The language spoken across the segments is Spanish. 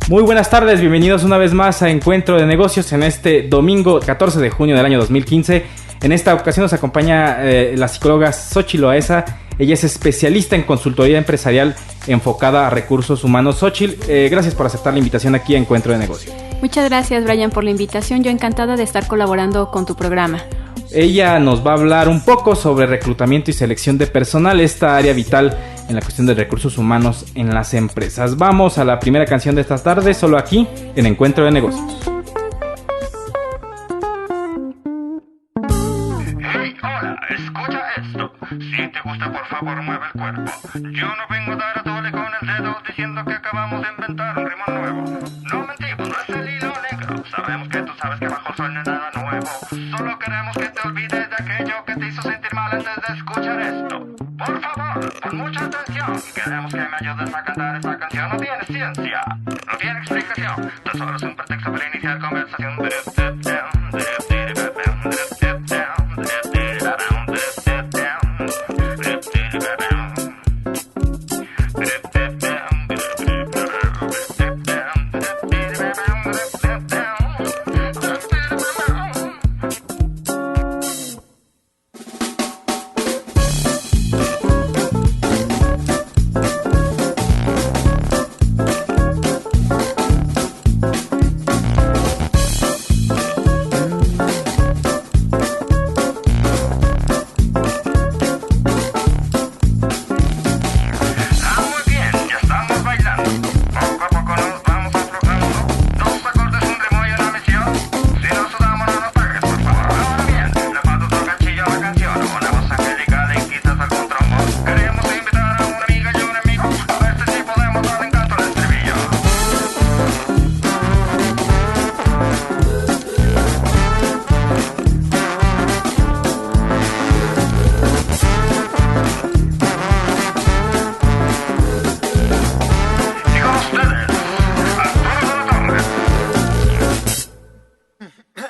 Muy buenas tardes, bienvenidos una vez más a Encuentro de Negocios en este domingo 14 de junio del año 2015. En esta ocasión nos acompaña la psicóloga Xochitl Loaesa. Ella es especialista en consultoría empresarial enfocada a recursos humanos. Xochitl, gracias por aceptar la invitación aquí a Encuentro de Negocios. Muchas gracias, Brian, por la invitación. Yo encantada de estar colaborando con tu programa. Ella nos va a hablar un poco sobre reclutamiento y selección de personal, esta área vital en la cuestión de recursos humanos en las empresas. Vamos a la primera canción de esta tarde, solo aquí en Encuentro de Negocios. Hey, hola, escucha esto. Si te gusta, por favor, mueve el cuerpo. Yo no vengo a dar a tole con el dedo diciendo que acabamos de inventar un ritmo nuevo. No mentimos, no es el hilo negro. Sabemos que tú sabes que bajo el sol no es nada nuevo. Solo queremos que te olvides de aquello que te hizo sentir mal antes de escuchar esto. Por favor, pon mucha atención. Queremos que me ayudes a cantar esta canción. No tiene ciencia, no tiene explicación. Tan solo es un pretexto para iniciar conversación.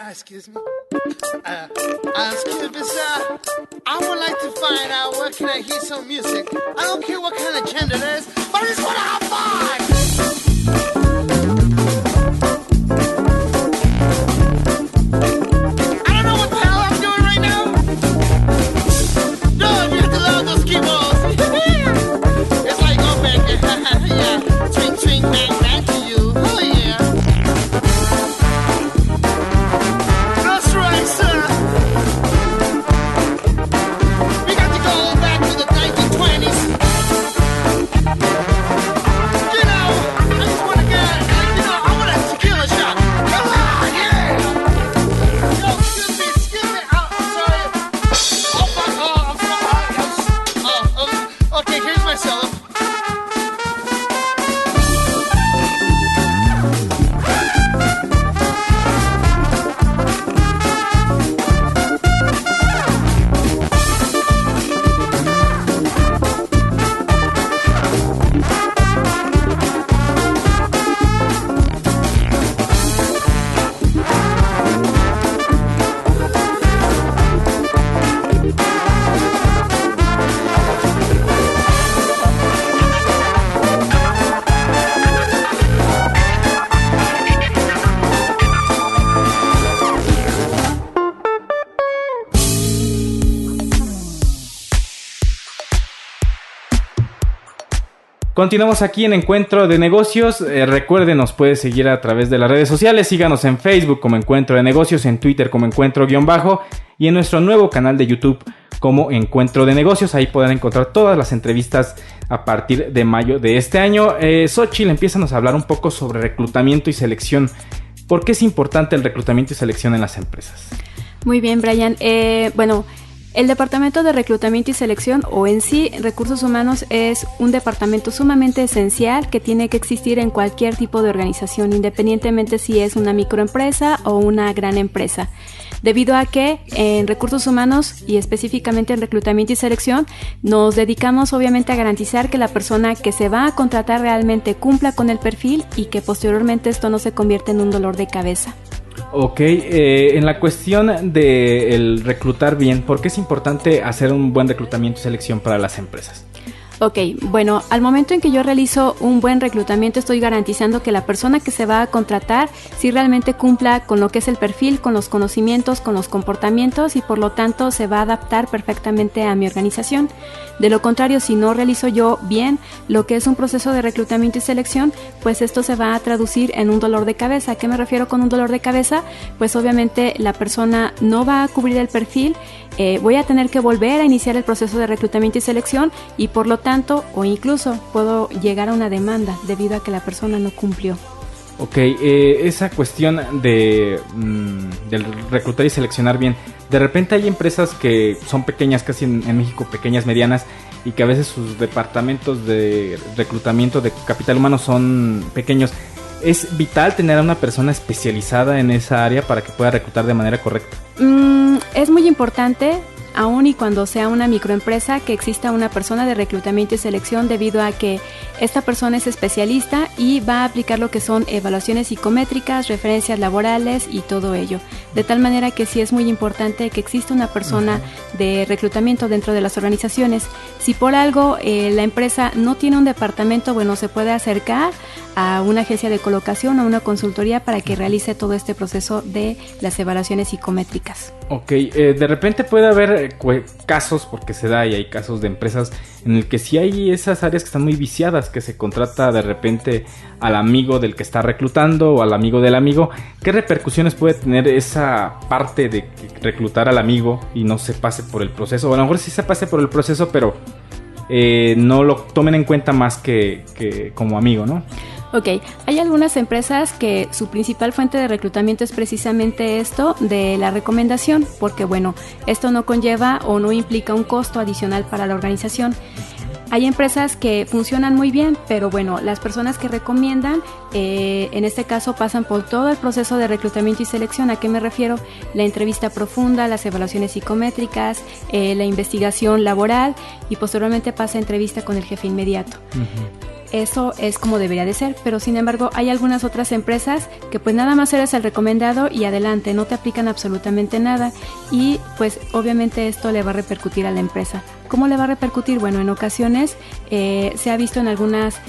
Excuse me. Excuse me, sir. I would like to find out where can I hear some music. I don't care what kind of gender it is, but I just want to have fun. I don't know what the hell I'm doing right now. No, you have to load those keyboards. It's like go back, yeah, swing, swing, bang, bang to you. Oh yeah. Continuamos aquí en Encuentro de Negocios. Recuerden, nos puede seguir a través de las redes sociales. Síganos en Facebook como Encuentro de Negocios, en Twitter como Encuentro_, y en nuestro nuevo canal de YouTube como Encuentro de Negocios. Ahí podrán encontrar todas las entrevistas a partir de mayo de este año. Xochitl, empiézanos a hablar un poco sobre reclutamiento y selección. ¿Por qué es importante el reclutamiento y selección en las empresas? Muy bien, Brian. El Departamento de Reclutamiento y Selección, o en sí, Recursos Humanos, es un departamento sumamente esencial que tiene que existir en cualquier tipo de organización, independientemente si es una microempresa o una gran empresa. Debido a que en Recursos Humanos y específicamente en Reclutamiento y Selección, nos dedicamos obviamente a garantizar que la persona que se va a contratar realmente cumpla con el perfil y que posteriormente esto no se convierta en un dolor de cabeza. Ok, en la cuestión de el reclutar bien, ¿por qué es importante hacer un buen reclutamiento y selección para las empresas? Ok, bueno, al momento en que yo realizo un buen reclutamiento estoy garantizando que la persona que se va a contratar sí realmente cumpla con lo que es el perfil, con los conocimientos, con los comportamientos y por lo tanto se va a adaptar perfectamente a mi organización. De lo contrario, si no realizo yo bien lo que es un proceso de reclutamiento y selección, pues esto se va a traducir en un dolor de cabeza. ¿A qué me refiero con un dolor de cabeza? Pues obviamente la persona no va a cubrir el perfil, voy a tener que volver a iniciar el proceso de reclutamiento y selección y por lo tanto, o incluso puedo llegar a una demanda debido a que la persona no cumplió. Ok, esa cuestión del reclutar y seleccionar bien. De repente hay empresas que son pequeñas, casi en México pequeñas, medianas, y que a veces sus departamentos de reclutamiento de capital humano son pequeños. ¿Es vital tener a una persona especializada en esa área para que pueda reclutar de manera correcta? Es muy importante, aun y cuando sea una microempresa, que exista una persona de reclutamiento y selección debido a que esta persona es especialista y va a aplicar lo que son evaluaciones psicométricas, referencias laborales y todo ello. De tal manera que sí es muy importante que exista una persona de reclutamiento dentro de las organizaciones. Si por algo la empresa no tiene un departamento, bueno, se puede acercar a una agencia de colocación o a una consultoría para que realice todo este proceso de las evaluaciones psicométricas. Ok, de repente puede haber casos, porque se da y hay casos de empresas en el que sí hay esas áreas que están muy viciadas, que se contrata de repente al amigo del que está reclutando o al amigo del amigo. ¿Qué repercusiones puede tener esa parte de reclutar al amigo y no se pase por el proceso? O a lo mejor sí se pase por el proceso, pero no lo tomen en cuenta más que como amigo, ¿no? Ok, hay algunas empresas que su principal fuente de reclutamiento es precisamente esto de la recomendación, porque bueno, esto no conlleva o no implica un costo adicional para la organización. Hay empresas que funcionan muy bien, pero bueno, las personas que recomiendan, en este caso pasan por todo el proceso de reclutamiento y selección. ¿A qué me refiero? La entrevista profunda, las evaluaciones psicométricas, la investigación laboral y posteriormente pasa a entrevista con el jefe inmediato. Eso es como debería de ser, pero sin embargo hay algunas otras empresas que pues nada más eres el recomendado y adelante, no te aplican absolutamente nada y pues obviamente esto le va a repercutir a la empresa. ¿Cómo le va a repercutir? Bueno, en ocasiones se ha visto en algunas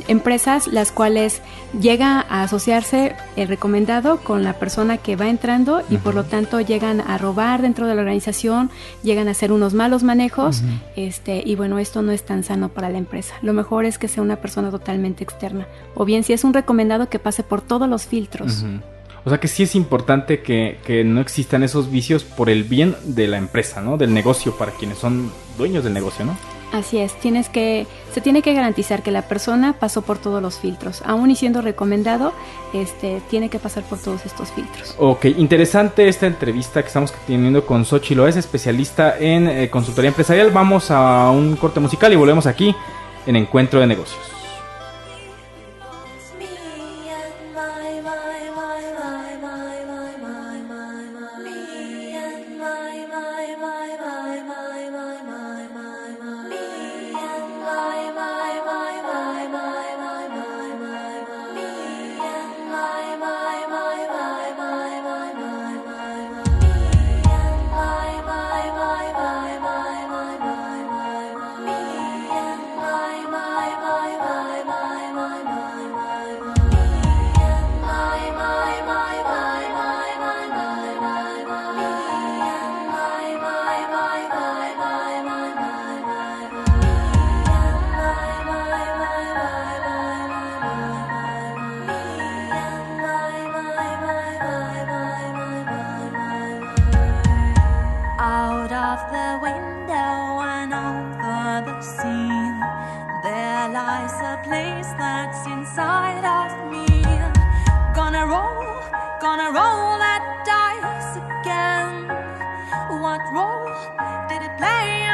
empresas las cuales llega a asociarse el recomendado con la persona que va entrando y por lo tanto llegan a robar dentro de la organización, llegan a hacer unos malos manejos y bueno, esto no es tan sano para la empresa. Lo mejor es que sea una persona totalmente externa o bien si es un recomendado que pase por todos los filtros. O sea que sí es importante que no existan esos vicios por el bien de la empresa, ¿no? Del negocio, para quienes son dueños del negocio, ¿no? Así es, se tiene que garantizar que la persona pasó por todos los filtros. Aún y siendo recomendado, tiene que pasar por todos estos filtros. Ok, interesante esta entrevista que estamos teniendo con Xochitl, es especialista en consultoría empresarial. Vamos a un corte musical y volvemos aquí en Encuentro de Negocios. What role did we play?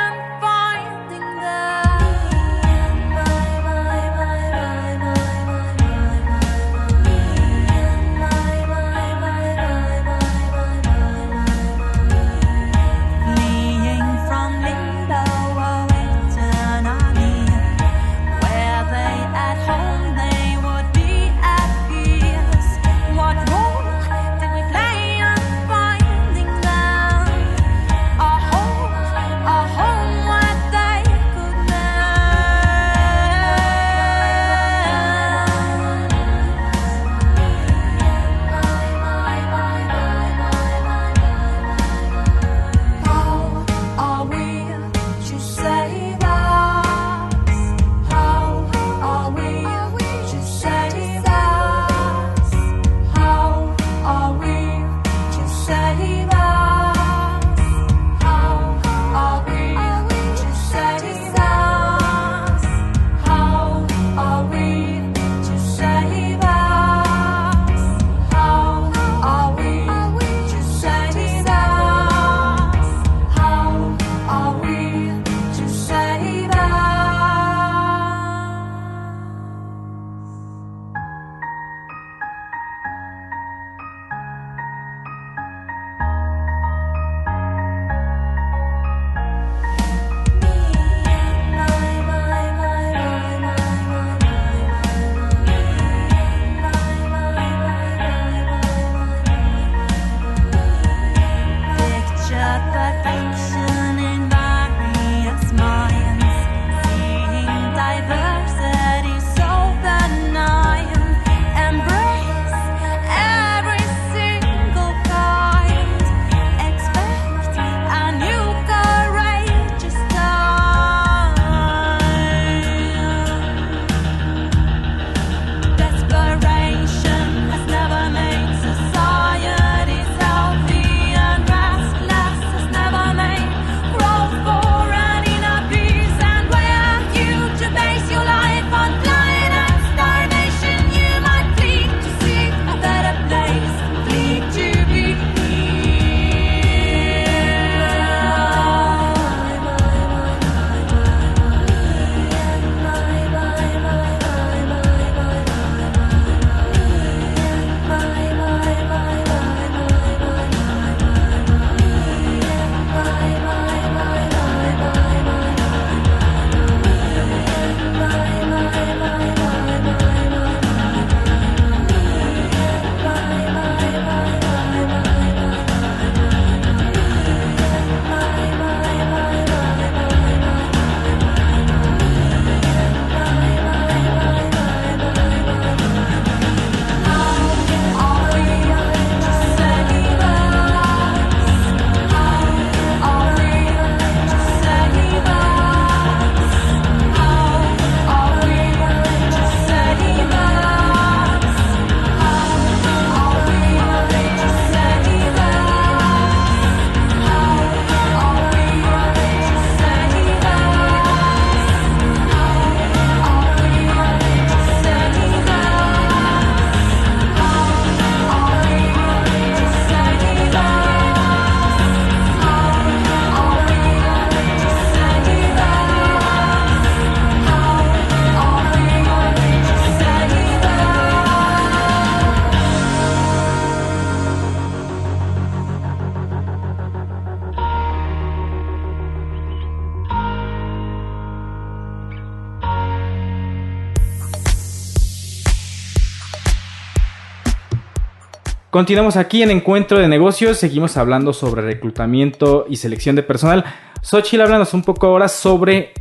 Continuamos aquí en Encuentro de Negocios, seguimos hablando sobre reclutamiento y selección de personal. Xochitl, háblanos un poco ahora sobre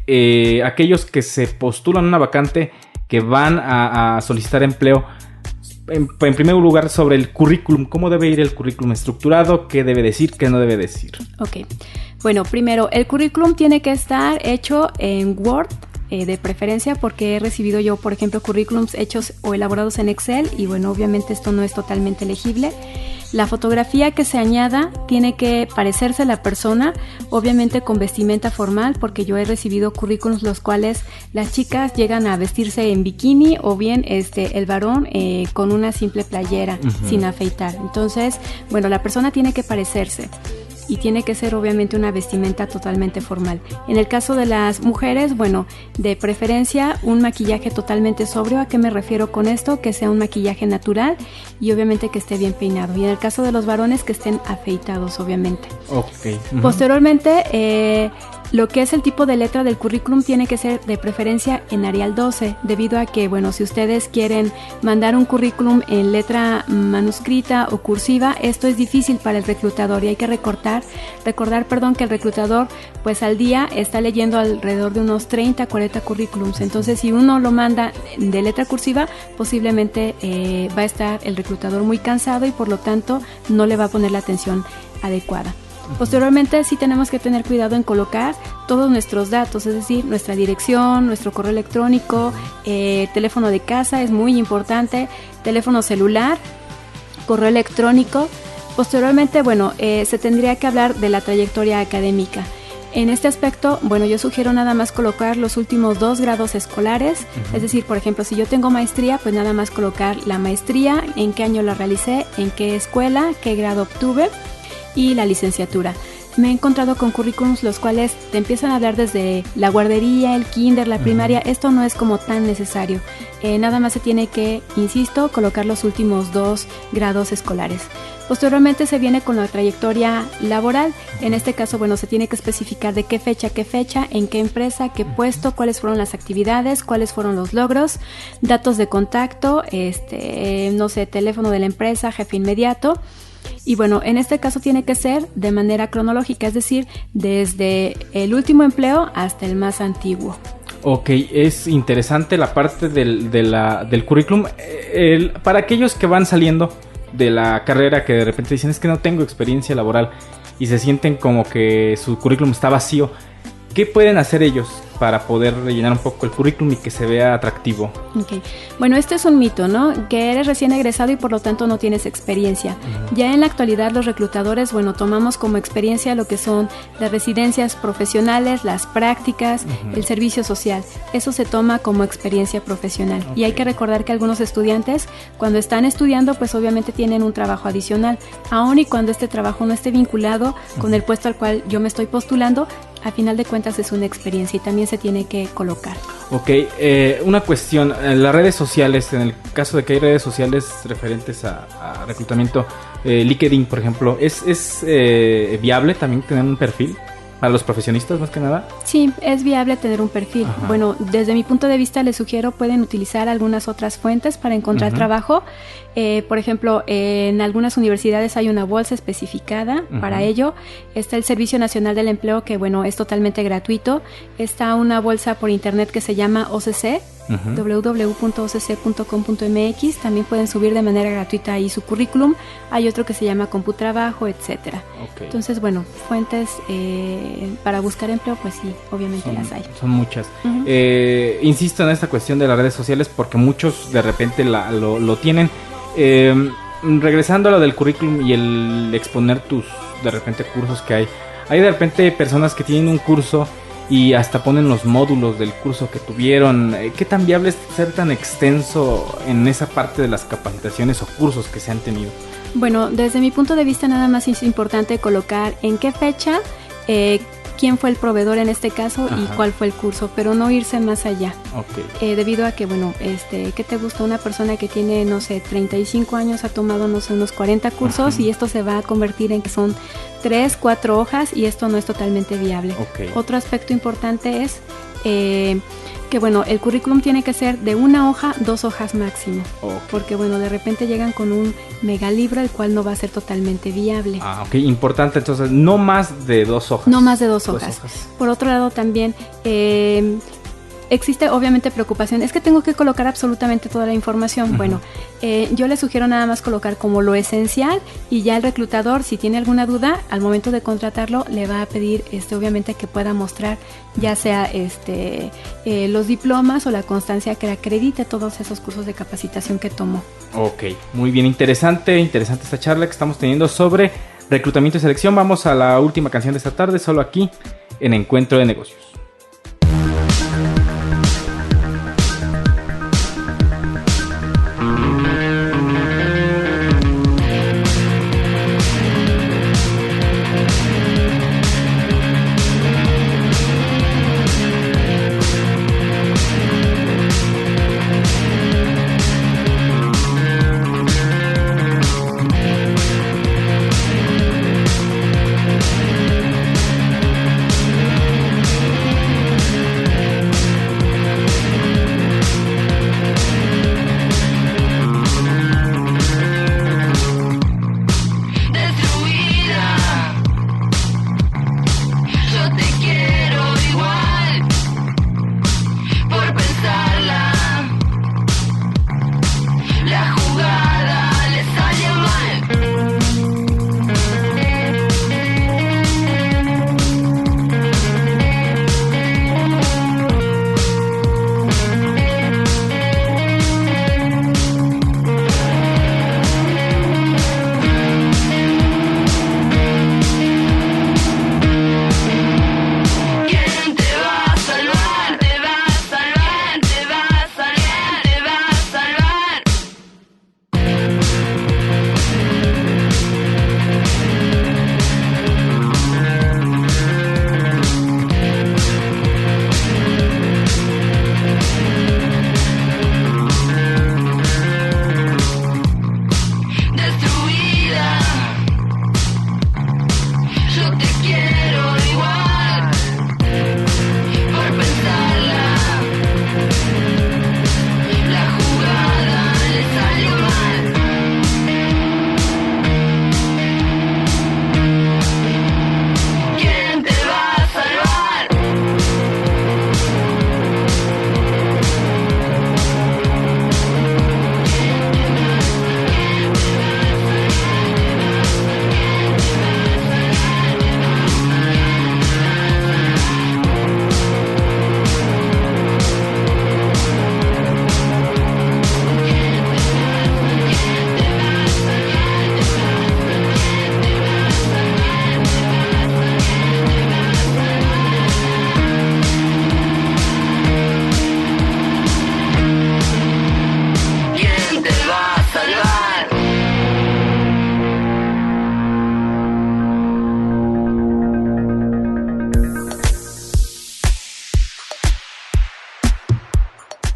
aquellos que se postulan a una vacante, que van a solicitar empleo. En primer lugar, sobre el currículum. ¿Cómo debe ir el currículum estructurado? ¿Qué debe decir? ¿Qué no debe decir? Ok. Bueno, primero, el currículum tiene que estar hecho en Word, de preferencia, porque he recibido yo, por ejemplo, currículums hechos o elaborados en Excel y bueno, obviamente esto no es totalmente legible. La fotografía que se añada tiene que parecerse a la persona, obviamente con vestimenta formal, porque yo he recibido currículums los cuales las chicas llegan a vestirse en bikini o bien el varón con una simple playera sin afeitar. Entonces, bueno, la persona tiene que parecerse y tiene que ser obviamente una vestimenta totalmente formal. En el caso de las mujeres, bueno, de preferencia un maquillaje totalmente sobrio. ¿A qué me refiero con esto? Que sea un maquillaje natural y obviamente que esté bien peinado. Y en el caso de los varones, que estén afeitados, obviamente. Ok. Posteriormente, lo que es el tipo de letra del currículum tiene que ser de preferencia en Arial 12, debido a que, bueno, si ustedes quieren mandar un currículum en letra manuscrita o cursiva, esto es difícil para el reclutador y hay que recordar, que el reclutador pues al día está leyendo alrededor de unos 30, 40 currículums. Entonces, si uno lo manda de letra cursiva, posiblemente va a estar el reclutador muy cansado y por lo tanto no le va a poner la atención adecuada. Posteriormente sí tenemos que tener cuidado en colocar todos nuestros datos, es decir, nuestra dirección, nuestro correo electrónico, teléfono de casa es muy importante, teléfono celular, correo electrónico. Posteriormente, bueno, se tendría que hablar de la trayectoria académica. En este aspecto, bueno, yo sugiero nada más colocar los últimos 2 grados escolares, es decir, por ejemplo, si yo tengo maestría, pues nada más colocar la maestría, en qué año la realicé, en qué escuela, qué grado obtuve, y la licenciatura. Me he encontrado con currículums los cuales te empiezan a hablar desde la guardería, el kinder, la primaria. Esto no es como tan necesario. Nada más se tiene que, insisto, colocar los últimos 2 grados escolares. Posteriormente se viene con la trayectoria laboral. En este caso, bueno, se tiene que especificar de qué fecha, en qué empresa, qué puesto, cuáles fueron las actividades, cuáles fueron los logros, datos de contacto, no sé, teléfono de la empresa, jefe inmediato. Y bueno, en este caso tiene que ser de manera cronológica, es decir, desde el último empleo hasta el más antiguo. Ok, es interesante la parte del currículum. Para aquellos que van saliendo de la carrera, que de repente dicen es que no tengo experiencia laboral y se sienten como que su currículum está vacío, ¿qué pueden hacer ellos para poder rellenar un poco el currículum y que se vea atractivo? Okay. Bueno, este es un mito, ¿no? Que eres recién egresado y por lo tanto no tienes experiencia. Ya en la actualidad los reclutadores, bueno, tomamos como experiencia lo que son las residencias profesionales, las prácticas, el servicio social. Eso se toma como experiencia profesional. Y hay que recordar que algunos estudiantes, cuando están estudiando, pues obviamente tienen un trabajo adicional. Aun y cuando este trabajo no esté vinculado con el puesto al cual yo me estoy postulando, a final de cuentas es una experiencia y también se tiene que colocar. Ok, una cuestión, las redes sociales, en el caso de que hay redes sociales referentes a reclutamiento, LinkedIn por ejemplo, ¿es viable también tener un perfil? ¿Para los profesionistas más que nada? Sí, es viable tener un perfil. Ajá. Bueno, desde mi punto de vista les sugiero pueden utilizar algunas otras fuentes para encontrar trabajo. Por ejemplo, en algunas universidades hay una bolsa especificada para ello. Está el Servicio Nacional del Empleo, que bueno, es totalmente gratuito. Está una bolsa por internet que se llama OCC, www.occ.com.mx. También pueden subir de manera gratuita ahí su currículum. Hay otro que se llama Computrabajo, etcétera. Okay. Entonces, bueno, fuentes para buscar empleo, pues sí, obviamente las hay. Son muchas. Insisto en esta cuestión de las redes sociales porque muchos de repente lo tienen. Regresando a lo del currículum y el exponer tus de repente cursos que hay de repente personas que tienen un curso y hasta ponen los módulos del curso que tuvieron. ¿Qué tan viable es ser tan extenso en esa parte de las capacitaciones o cursos que se han tenido? Bueno, desde mi punto de vista nada más es importante colocar en qué fecha, quién fue el proveedor en este caso y cuál fue el curso, pero no irse más allá. Okay. Debido a que, bueno, ¿qué te gusta? Una persona que tiene, no sé, 35 años ha tomado, no sé, unos 40 cursos y esto se va a convertir en que son 3, 4 hojas y esto no es totalmente viable. Okay. Otro aspecto importante es que que, bueno, el currículum tiene que ser de 1 hoja, 2 hojas máximo. Okay. Porque, bueno, de repente llegan con un megalibro, el cual no va a ser totalmente viable. Ok, importante, entonces, no más de 2 hojas. No más de 2 hojas. Por otro lado, también existe obviamente preocupación. Es que tengo que colocar absolutamente toda la información. Uh-huh. Bueno, yo le sugiero nada más colocar como lo esencial, y ya el reclutador, si tiene alguna duda, al momento de contratarlo, le va a pedir obviamente que pueda mostrar ya sea los diplomas o la constancia que acredite todos esos cursos de capacitación que tomó. Ok, muy bien, interesante esta charla que estamos teniendo sobre reclutamiento y selección. Vamos a la última canción de esta tarde, solo aquí en Encuentro de Negocios.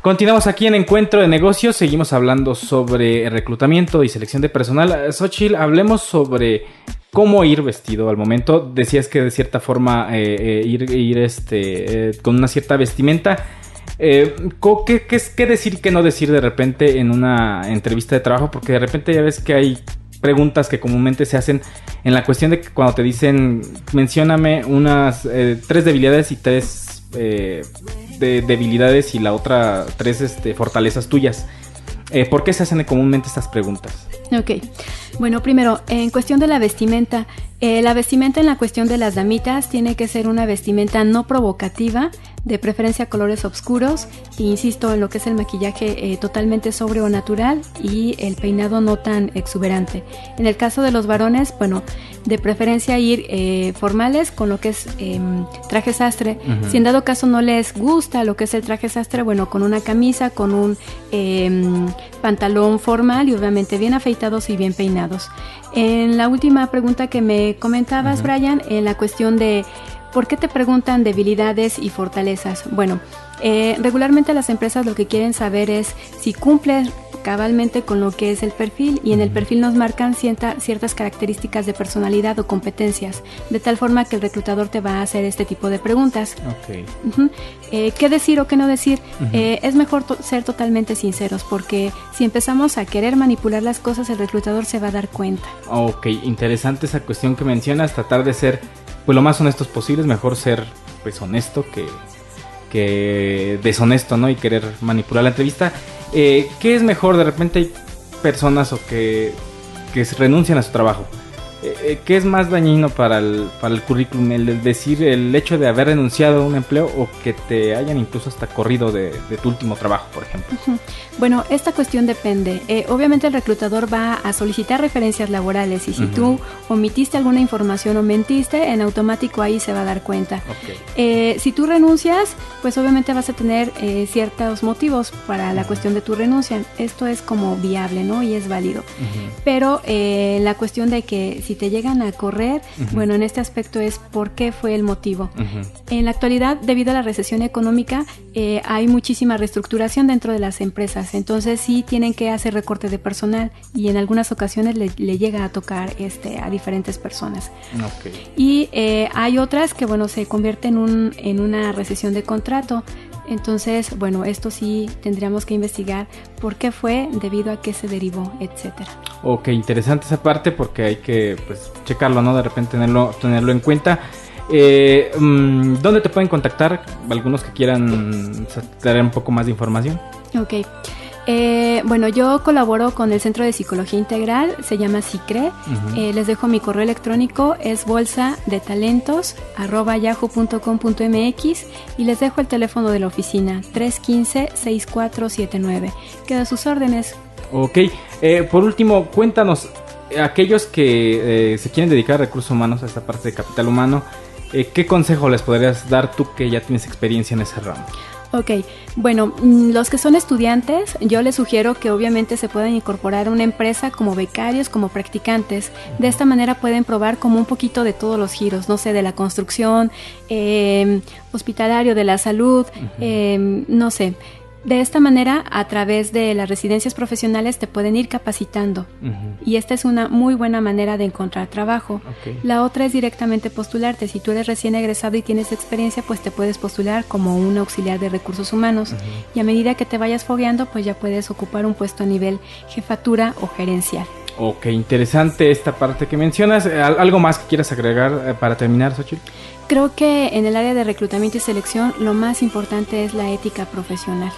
Continuamos aquí en Encuentro de Negocios, seguimos hablando sobre reclutamiento y selección de personal. Xochitl, hablemos sobre cómo ir vestido al momento. Decías que de cierta forma ir con una cierta vestimenta. ¿Qué decir y qué no decir de repente en una entrevista de trabajo? Porque de repente ya ves que hay preguntas que comúnmente se hacen en la cuestión de que cuando te dicen mencióname unas 3 debilidades y 3 debilidades y la otra 3 fortalezas tuyas. ¿Por qué se hacen comúnmente estas preguntas? Ok, bueno, primero, en cuestión de la vestimenta en la cuestión de las damitas tiene que ser una vestimenta no provocativa, de preferencia colores oscuros, e insisto en lo que es el maquillaje totalmente sobrio o natural, y el peinado no tan exuberante. En el caso de los varones, bueno, de preferencia ir formales con lo que es traje sastre. Uh-huh. Si en dado caso no les gusta lo que es el traje sastre, bueno, con una camisa, con un pantalón formal y obviamente bien afeitados y bien peinados. En la última pregunta que me comentabas, uh-huh, Brian, en la cuestión de ¿por qué te preguntan debilidades y fortalezas? Bueno, regularmente las empresas lo que quieren saber es si cumples cabalmente con lo que es el perfil, y en el perfil nos marcan ciertas características de personalidad o competencias, de tal forma que el reclutador te va a hacer este tipo de preguntas. Okay. ¿Qué decir o qué no decir? Es mejor ser totalmente sinceros, porque si empezamos a querer manipular las cosas, el reclutador se va a dar cuenta. Ok, interesante esa cuestión que mencionas, tratar de ser pues lo más honestos posibles, mejor ser pues honesto que deshonesto, ¿no? Y querer manipular la entrevista. ¿Qué es mejor? De repente hay personas que renuncian a su trabajo. ¿Qué es más dañino para el currículum? El hecho de haber renunciado a un empleo, o que te hayan incluso hasta corrido de tu último trabajo, por ejemplo. Bueno, esta cuestión depende. Obviamente el reclutador va a solicitar referencias laborales, y si tú omitiste alguna información o mentiste, en automático ahí se va a dar cuenta. Okay. Si tú renuncias, pues obviamente vas a tener ciertos motivos para la cuestión de tu renuncia. Esto es como viable, ¿no? Y es válido. Pero la cuestión de que si te llegan a correr, bueno, en este aspecto es por qué fue el motivo. En la actualidad, debido a la recesión económica, hay muchísima reestructuración dentro de las empresas, entonces sí tienen que hacer recorte de personal, y en algunas ocasiones le llega a tocar a diferentes personas. Okay. Y hay otras que, bueno, se convierten en una recesión de contrato. Entonces, bueno, esto sí tendríamos que investigar por qué fue, debido a qué se derivó, etcétera. Ok, interesante esa parte, porque hay que pues checarlo, ¿no? De repente tenerlo en cuenta. ¿Dónde te pueden contactar? Algunos que quieran tener un poco más de información. Ok. Bueno, yo colaboro con el Centro de Psicología Integral, se llama CICRE. Les dejo mi correo electrónico, es bolsadetalentos@yahoo.com.mx, y les dejo el teléfono de la oficina, 315-6479. Quedo a sus órdenes. Ok, por último, cuéntanos, aquellos que se quieren dedicar a recursos humanos, a esta parte de capital humano, ¿qué consejo les podrías dar tú, que ya tienes experiencia en ese ramo? Ok, bueno, los que son estudiantes, yo les sugiero que obviamente se puedan incorporar a una empresa como becarios, como practicantes. De esta manera pueden probar como un poquito de todos los giros, no sé, de la construcción, hospitalario, de la salud, no sé. De esta manera, a través de las residencias profesionales te pueden ir capacitando, y esta es una muy buena manera de encontrar trabajo. Okay. La otra es directamente postularte. Si tú eres recién egresado y tienes experiencia, pues te puedes postular como un auxiliar de recursos humanos, y a medida que te vayas fogueando, pues ya puedes ocupar un puesto a nivel jefatura o gerencial. Ok, interesante esta parte que mencionas. ¿Algo más que quieras agregar para terminar, Xochitl? Creo que en el área de reclutamiento y selección lo más importante es la ética profesional,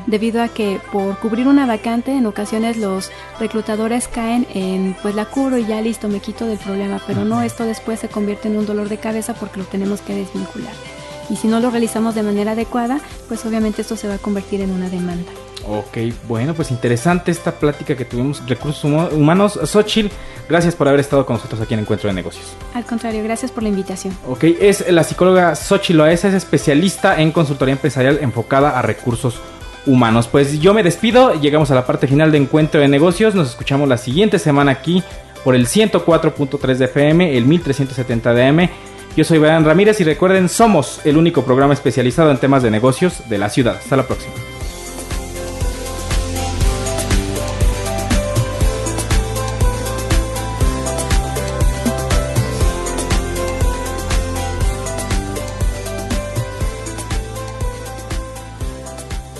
debido a que por cubrir una vacante en ocasiones los reclutadores caen en pues la cubro y ya listo, me quito del problema, pero no, esto después se convierte en un dolor de cabeza porque lo tenemos que desvincular, y si no lo realizamos de manera adecuada, pues obviamente esto se va a convertir en una demanda. Ok, bueno, pues interesante esta plática que tuvimos, recursos humanos. Xochitl, gracias por haber estado con nosotros aquí en Encuentro de Negocios. Al contrario, gracias por la invitación. Ok, es la psicóloga Xochitl Loaesa, es especialista en consultoría empresarial enfocada a recursos humanos. Pues yo me despido, llegamos a la parte final de Encuentro de Negocios. Nos escuchamos la siguiente semana aquí por el 104.3 de FM, el 1370 de AM. Yo soy Brian Ramírez y recuerden, somos el único programa especializado en temas de negocios de la ciudad. Hasta la próxima.